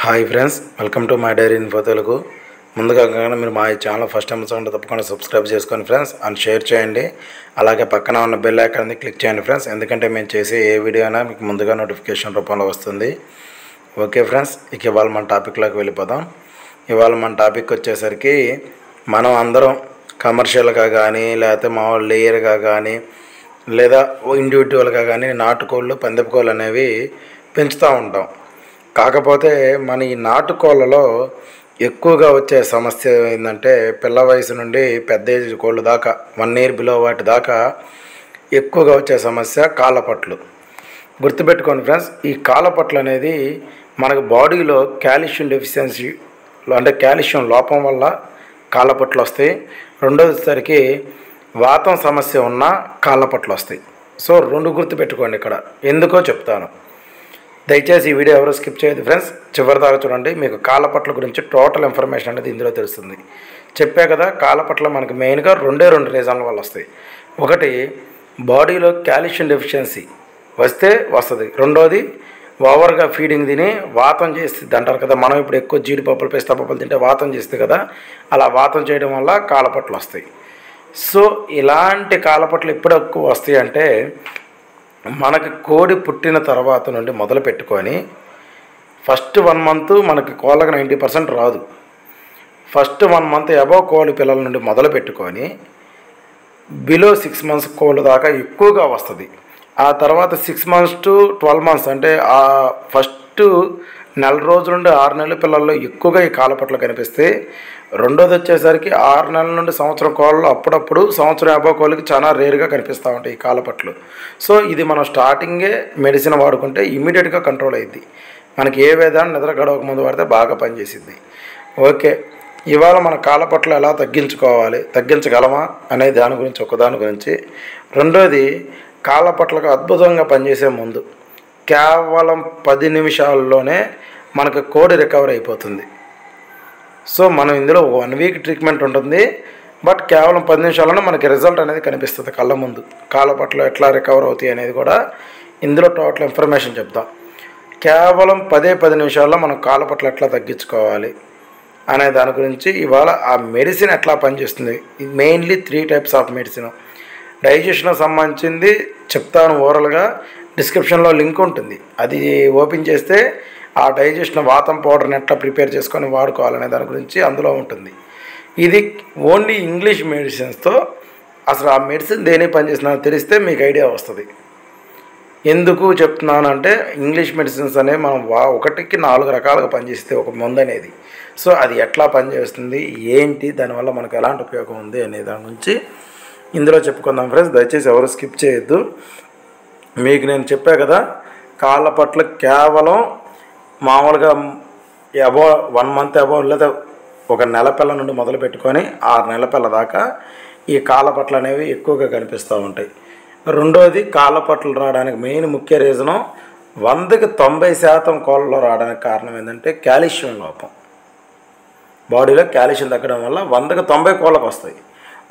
Hi friends, welcome to my diary info Telugu. ముందుగా మీరు మా ఛానల్ ఫస్ట్ టైం చూడండి, తప్పకుండా సబ్స్క్రైబ్ చేసుకోండి ఫ్రెండ్స్, అండ్ షేర్ చేయండి. అలాగే పక్కన ఉన్న బెల్ ఐకాన్ని క్లిక్ చేయండి ఫ్రెండ్స్, ఎందుకంటే మేము చేసే ఏ వీడియో అయినా మీకు ముందుగా నోటిఫికేషన్ రూపంలో వస్తుంది. ఓకే ఫ్రెండ్స్, ఇక ఇవాళ మన టాపిక్లోకి వెళ్ళిపోదాం. ఇవాళ మన టాపిక్ వచ్చేసరికి మనం అందరం కమర్షియల్గా కానీ లేకపోతే మామూలు లేయర్గా కానీ లేదా ఇండివిజువల్గా కానీ నాటుకోళ్ళు పందెపుకోళ్ళు అనేవి పెంచుతూ ఉంటాం. కాకపోతే మన ఈ నాటుకోళ్ళలో ఎక్కువగా వచ్చే సమస్య ఏంటంటే పిల్ల వయసు నుండి పెద్ద ఏజ్ కోళ్ళు దాకా 1 year బిలో వాటి దాకా ఎక్కువగా వచ్చే సమస్య కాళ్ళపట్లు. గుర్తుపెట్టుకోండి ఫ్రెండ్స్, ఈ కాళ్ళపట్లు అనేది మనకు బాడీలో కాల్షియం డెఫిషియన్సీ అంటే కాల్షియం లోపం వల్ల కాళ్ళపట్లు వస్తాయి. రెండోసరికి వాతం సమస్య ఉన్న కాళ్ళపట్లు వస్తాయి. సో 2 గుర్తుపెట్టుకోండి. ఇక్కడ ఎందుకో చెప్తాను, దయచేసి ఈ వీడియో ఎవరు స్కిప్ చేయదు ఫ్రెండ్స్, చివరి దాకా చూడండి. మీకు కాళ్ళపట్ల గురించి టోటల్ ఇన్ఫర్మేషన్ అనేది ఇందులో తెలుస్తుంది. చెప్పే కదా, కాళ్ళపట్ల మనకి మెయిన్గా 2 రీజన్ల వల్ల వస్తాయి. ఒకటి, బాడీలో కాల్షియం డెఫిషియన్సీ వస్తే వస్తుంది. రెండోది, ఓవర్గా ఫీడింగ్ తిని వాతం చేస్తుంది అంటారు కదా. మనం ఇప్పుడు ఎక్కువ జీడిపప్పులు పిస్తా పప్పులు తింటే వాతం చేస్తుంది కదా, అలా వాతం చేయడం వల్ల కాళ్ళపట్లు వస్తాయి. సో ఇలాంటి కాళ్ళపట్లు ఎప్పుడు ఎక్కువ వస్తాయి అంటే మనకి కోడి పుట్టిన తర్వాత నుండి మొదలు పెట్టుకొని ఫస్ట్ 1 month మనకి కోళ్ళకి 90% రాదు. ఫస్ట్ 1 month అబవ్ కోడి పిల్లల నుండి మొదలు పెట్టుకొని బిలో 6 months కోళ్ళు దాకా ఎక్కువగా వస్తుంది. ఆ తర్వాత 6 months to 12 months అంటే ఆ ఫస్ట్ 4 రోజుల నుండి 6 నెలల పిల్లల్లో ఎక్కువగా ఈ కాళ్ళపట్లు కనిపిస్తాయి. రెండోది వచ్చేసరికి 6 నెలల నుండి సంవత్సరం కోళ్ళు అప్పుడప్పుడు సంవత్సరం అబవ్ కోళ్ళకి చాలా రేర్గా కనిపిస్తూ ఉంటాయి ఈ కాళ్ళపట్లు. సో ఇది మనం స్టార్టింగే మెడిసిన్ వాడుకుంటే ఇమ్మీడియట్గా కంట్రోల్ అయ్యిద్ది. మనకి ఏ విధానం నిద్ర గడవక ముందు వాడితే బాగా పనిచేసిద్ది. ఓకే, ఇవాళ మన కాళ్ళపట్లు ఎలా తగ్గించగలమా అనే దాని గురించి ఒకదాని గురించి. రెండోది, కాళ్ళపట్లకు అద్భుతంగా పనిచేసే ముందు కేవలం 10 నిమిషాల్లోనే మనకు కోడి రికవర్ అయిపోతుంది. సో మనం ఇందులో 1 week ట్రీట్మెంట్ ఉంటుంది, బట్ కేవలం 10 నిమిషాల్లోనే మనకి రిజల్ట్ అనేది కనిపిస్తుంది కళ్ళ ముందు. కాళ్ళపట్లు ఎట్లా రికవర్ అవుతాయి అనేది కూడా ఇందులో టోటల్ ఇన్ఫర్మేషన్ చెప్తాం. కేవలం 10 నిమిషాల్లో మనం కాళ్ళపట్లు ఎట్లా తగ్గించుకోవాలి అనే దాని గురించి ఇవాళ ఆ మెడిసిన్ ఎట్లా పనిచేస్తుంది. Mainly 3 types of medicine. డైజెషన్కి సంబంధించింది చెప్తాను ఓరల్గా, డిస్క్రిప్షన్లో లింక్ ఉంటుంది, అది ఓపెన్ చేస్తే ఆ డైజెషన్ వాతం పౌడర్ని ఎట్లా ప్రిపేర్ చేసుకొని వాడుకోవాలనే దాని గురించి అందులో ఉంటుంది. ఇది ఓన్లీ ఇంగ్లీష్ మెడిసిన్స్తో అసలు ఆ మెడిసిన్ దేనికి పనిచేసినా తెలిస్తే మీకు ఐడియా వస్తుంది. ఎందుకు చెప్తున్నానంటే ఇంగ్లీష్ మెడిసిన్స్ అనేవి మనం 1కి 4 రకాలుగా పనిచేస్తే ఒక మందు అనేది. సో అది ఎట్లా పనిచేస్తుంది, ఏంటి, దానివల్ల మనకు ఎలాంటి ఉపయోగం ఉంది అనే దాని గురించి ఇందులో చెప్పుకుందాం ఫ్రెండ్స్. దయచేసి ఎవరు స్కిప్ చేయొద్దు. మీకు నేను చెప్పా కదా, కాళ్ళపట్లు కేవలం మామూలుగా అబౌవ్ 1 month అబౌవ్ లేదా ఒక నెల పిల్ల నుండి మొదలు పెట్టుకొని 6 నెలల పిల్ల దాకా ఈ కాళ్ళపట్లు అనేవి ఎక్కువగా కనిపిస్తూ ఉంటాయి. రెండోది, కాళ్ళపట్లు రావడానికి మెయిన్ ముఖ్య రీజను 100కి 90% కోళ్ళలో రావడానికి కారణం ఏంటంటే కాల్షియం లోపం. బాడీలో కాల్షియం తగ్గడం వల్ల 100కి 90 కోళ్ళకు వస్తాయి.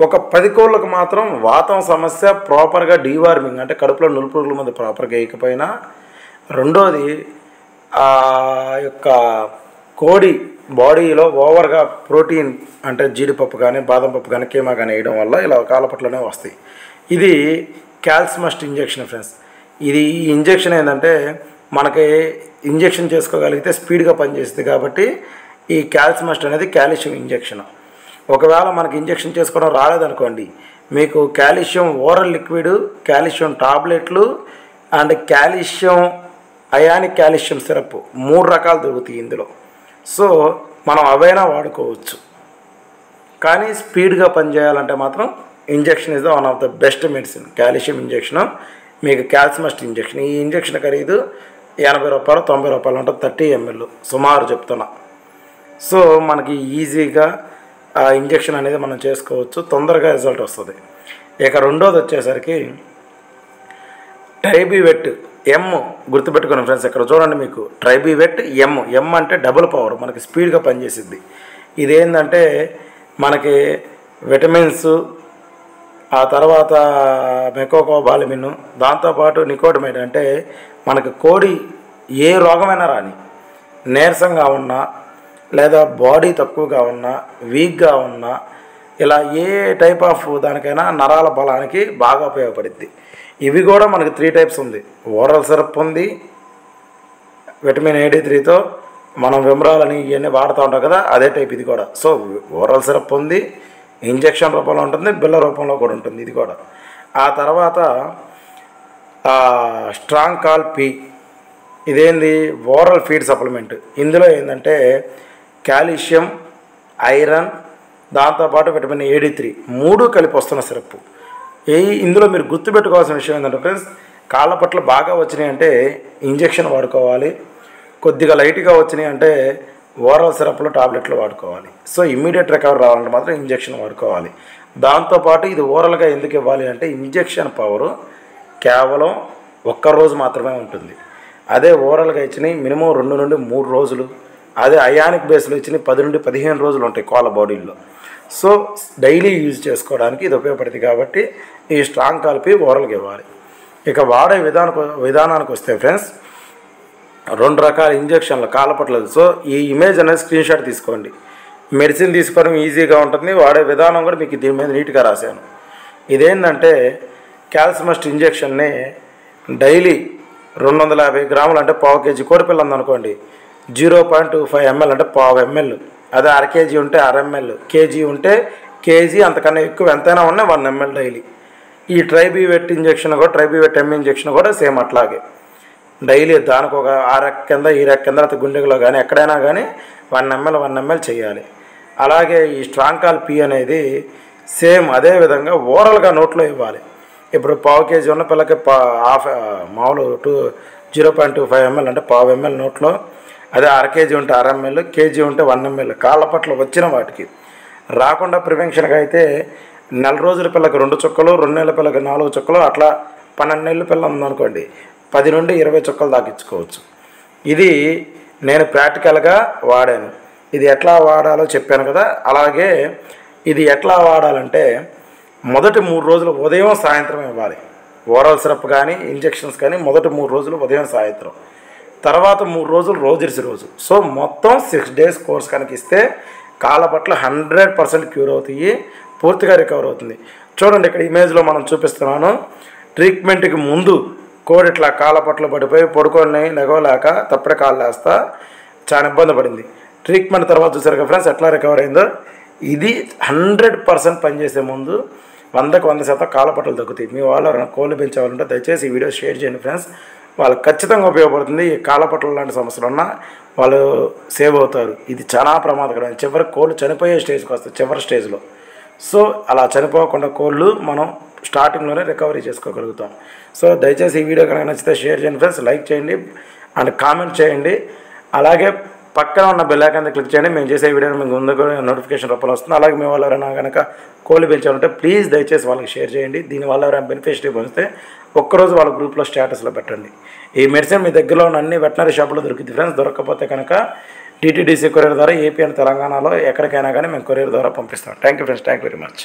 ఒక 10 కోళ్ళకు మాత్రం వాతం సమస్య ప్రాపర్గా డీవార్మింగ్ అంటే కడుపులో నులుపురుగుల మీద ప్రాపర్గా వేయకపోయినా, రెండోది ఆ యొక్క కోడి బాడీలో ఓవర్గా ప్రోటీన్ అంటే జీడిపప్పు కానీ బాదం పప్పు కానీ కీమా కానీ వేయడం వల్ల ఇలా కాళ్ళపట్లనే వస్తాయి. ఇది క్యాల్సిమస్ట్ ఇంజెక్షన్ ఫ్రెండ్స్. ఇది ఈ ఇంజెక్షన్ ఏంటంటే మనకి ఇంజెక్షన్ చేసుకోగలిగితే స్పీడ్గా పనిచేస్తుంది కాబట్టి ఈ క్యాల్సిమస్ట్ అనేది కాల్షియం ఇంజెక్షన్. ఒకవేళ మనకి ఇంజెక్షన్ చేసుకోవడం రాలేదనుకోండి, మీకు కాల్షియం ఓరల్ లిక్విడ్, కాల్షియం టాబ్లెట్లు and calcium ionic calcium syrup 3 రకాలు దొరుకుతాయి ఇందులో. సో మనం అవైనా వాడుకోవచ్చు, కానీ స్పీడ్గా పనిచేయాలంటే మాత్రం injection is the one of the best medicine. Calcium injection, మీకు క్యాల్సిమస్ట్ ఇంజెక్షన్. ఈ ఇంజెక్షన్ ఖరీదు 80 రూపాయలు 90 రూపాయలు ఉంటుంది, 30 ml సుమారు చెప్తున్నా. సో మనకి ఈజీగా ఆ ఇంజెక్షన్ అనేది మనం చేసుకోవచ్చు, తొందరగా రిజల్ట్ వస్తుంది. ఇక రెండోది వచ్చేసరికి ట్రైబీవెట్ ఎమ్. గుర్తుపెట్టుకుని ఫ్రెండ్స్, ఇక్కడ చూడండి, మీకు ట్రైబీవెట్ ఎమ్ అంటే డబుల్ పవర్, మనకి స్పీడ్గా పనిచేసిద్ది. ఇదేంటంటే మనకి విటమిన్స్, ఆ తర్వాత మెకోకోబాలమిన్, దాంతోపాటు నికోటమైడ్ అంటే మనకి కోడి ఏ రోగమైనా రాని నీరసంగా ఉన్నా లేదా బాడీ తక్కువగా ఉన్నా వీక్గా ఉన్నా ఇలా ఏ టైప్ ఆఫ్ దానికైనా నరాల బలానికి బాగా ఉపయోగపడుద్ది. ఇవి కూడా మనకి 3 టైప్స్ ఉంది. ఓరల్ సిరప్ ఉంది, విటమిన్ AD3తో మనం విమరాలని ఇవన్నీ వాడుతూ ఉంటాం కదా, అదే టైప్ ఇది కూడా. సో ఓరల్ సిరప్ ఉంది, ఇంజెక్షన్ రూపంలో ఉంటుంది, బిళ్ళ రూపంలో కూడా ఉంటుంది ఇది కూడా. ఆ తర్వాత స్ట్రాంగ్ కాల్ పి, ఇదేంది ఓరల్ ఫీడ్ సప్లిమెంట్. ఇందులో ఏంటంటే కాల్షియం, ఐరన్, దాంతోపాటు విటమిన్ AD3 3 కలిపి వస్తున్న సిరప్. ఇందులో మీరు గుర్తుపెట్టుకోవాల్సిన విషయం ఏంటంటే ఫ్రెండ్స్, కాళ్ళ పట్ల బాగా వచ్చినాయి అంటే ఇంజెక్షన్ వాడుకోవాలి, కొద్దిగా లైట్గా వచ్చినాయి అంటే ఓరల్ సిరప్లు టాబ్లెట్లు వాడుకోవాలి. సో ఇమ్మీడియట్ రికవర్ రావాలంటే మాత్రం ఇంజెక్షన్ వాడుకోవాలి. దాంతోపాటు ఇది ఓరల్గా ఎందుకు ఇవ్వాలి అంటే ఇంజెక్షన్ పవరు కేవలం 1 రోజు మాత్రమే ఉంటుంది. అదే ఓరల్గా ఇచ్చినాయి మినిమం 2 నుండి 3 రోజులు, అదే అయానిక్ బేస్లో ఇచ్చినాయి 10 నుండి 15 రోజులు ఉంటాయి కోళ్ళ బాడీల్లో. సో డైలీ యూజ్ చేసుకోవడానికి ఇది ఉపయోగపడుతుంది కాబట్టి ఈ స్ట్రాంగ్ కలిపి ఓరల్గా ఇవ్వాలి. ఇక వాడే విధానానికి వస్తే ఫ్రెండ్స్, 2 రకాల ఇంజెక్షన్లు కాళ్ళపట్లేదు. సో ఈ ఇమేజ్ అనేది స్క్రీన్ షాట్ తీసుకోండి. మెడిసిన్ తీసుకోవడం ఈజీగా ఉంటుంది, వాడే విధానం కూడా మీకు దీని మీద నీట్గా రాశాను. ఇదేంటంటే క్యాల్సిమస్ట్ ఇంజెక్షన్ని డైలీ 250 గ్రాములు అంటే పావు కేజీ కోడిపిల్ల ఉందనుకోండి, 0.25 ml అంటే పావు ml, అదే అర కేజీ ఉంటే అర ml, కేజీ ఉంటే కేజీ, అంతకన్నా ఎక్కువ ఎంతైనా ఉన్నాయి 1 ml డైలీ. ఈ ట్రైబీవెట్ ఇంజెక్షన్ కూడా, ట్రైబీవెట్ ఎమ్ ఇంజెక్షన్ కూడా సేమ్ అట్లాగే డైలీ దానికి ఒక ఆ రెక్క కింద ఈ రెక్క కింద అయితే గుండెలో కానీ ఎక్కడైనా కానీ 1 ml చేయాలి. అలాగే ఈ స్ట్రాంగ్ కాల్ పి అనేది సేమ్ అదే విధంగా ఓరల్గా నోట్లో ఇవ్వాలి. ఇప్పుడు పావు కేజీ ఉన్న పిల్లకి మామూలు 0.25 ml అంటే పావు ml నోట్లో, అదే అర కేజీ ఉంటే అర ml, కేజీ ఉంటే 1 ml. కాళ్ళ పట్ల వచ్చిన వాటికి రాకుండా ప్రివెన్షన్గా అయితే 4 రోజుల పిల్లకి 2 చుక్కలు, 2 నెలల పిల్లకి 4 చుక్కలు, అట్లా 12 నెలల పిల్ల ఉందనుకోండి 10 నుండి 20 చుక్కలు దాకించుకోవచ్చు. ఇది నేను ప్రాక్టికల్గా వాడాను. ఇది ఎట్లా వాడాలో చెప్పాను కదా, అలాగే ఇది ఎట్లా వాడాలంటే మొదటి 3 రోజులు ఉదయం సాయంత్రం ఇవ్వాలి. ఓరల్ సిరప్ కానీ ఇంజెక్షన్స్ కానీ మొదటి 3 రోజులు ఉదయం సాయంత్రం, తర్వాత 3 రోజులు రోజు రోజు. సో మొత్తం 6 days కోర్స్ కనుక ఇస్తే కాళ్ళ పట్ల 100% క్యూర్ అవుతాయి, పూర్తిగా రికవర్ అవుతుంది. చూడండి ఇక్కడ ఇమేజ్లో మనం చూపిస్తున్నాను. ట్రీట్మెంట్కి ముందు కోడి ఇట్లా కాళ్ళ పట్ల పడిపోయి పడుకొని లెగవలేక తప్పుడే కాళ్ళు వేస్తా చాలా ఇబ్బంది పడింది. ట్రీట్మెంట్ తర్వాత చూసారు కదా ఫ్రెండ్స్ ఎట్లా రికవర్ అయిందో. ఇది 100% పనిచేసే ముందు 100కి 100% కాళ్ళ పట్టలు తగ్గుతాయి. మీ వాళ్ళు ఎవరైనా కోళ్ళు పెంచేవాళ్ళంటే దయచేసి ఈ వీడియో షేర్ చేయండి ఫ్రెండ్స్, వాళ్ళకి ఖచ్చితంగా ఉపయోగపడుతుంది. ఈ కాళ్ళపట్ల లాంటి సమస్యలు ఉన్నా వాళ్ళు సేవ్ అవుతారు. ఇది చాలా ప్రమాదకరం, చివరికి కోళ్ళు చనిపోయే స్టేజ్కి వస్తాయి చివరి స్టేజ్లో. సో అలా చనిపోకుండా కోళ్ళు మనం స్టార్టింగ్లోనే రికవరీ చేసుకోగలుగుతాం. సో దయచేసి ఈ వీడియో కనుక నచ్చితే షేర్ చేయండి ఫ్రెండ్స్, లైక్ చేయండి అండ్ కామెంట్ చేయండి. అలాగే పక్కన ఉన్న బెల్ ఐకాన్ క్లిక్ చేయండి. మేము చేసే వీడియోని మీకు ముందుగా నోటిఫికేషన్ రూపంలో వస్తుంది. అలాగే మీ వాళ్ళు ఎవరైనా కనుక కోళ్ళు పెంచాలంటే ప్లీజ్ దయచేసి వాళ్ళకి షేర్ చేయండి. దీనివల్ల ఎవరైనా బెనిఫిషరీ పొందితే ఒక్కరోజు వాళ్ళ గ్రూప్లో స్టేటస్లో పెట్టండి. ఈ మెడిసిన్ మీ దగ్గరలో ఉన్న అన్ని వెటనరీ షాపులో దొరుకుతుంది ఫ్రెండ్స్. దొరకకపోతే కనుక DTDC కొరియర్ ద్వారా ఏపీ అండ్ తెలంగాణలో ఎక్కడికైనా కానీ మేము కొరియర్ ద్వారా పంపిస్తాం. Thank you friends, thank you very much.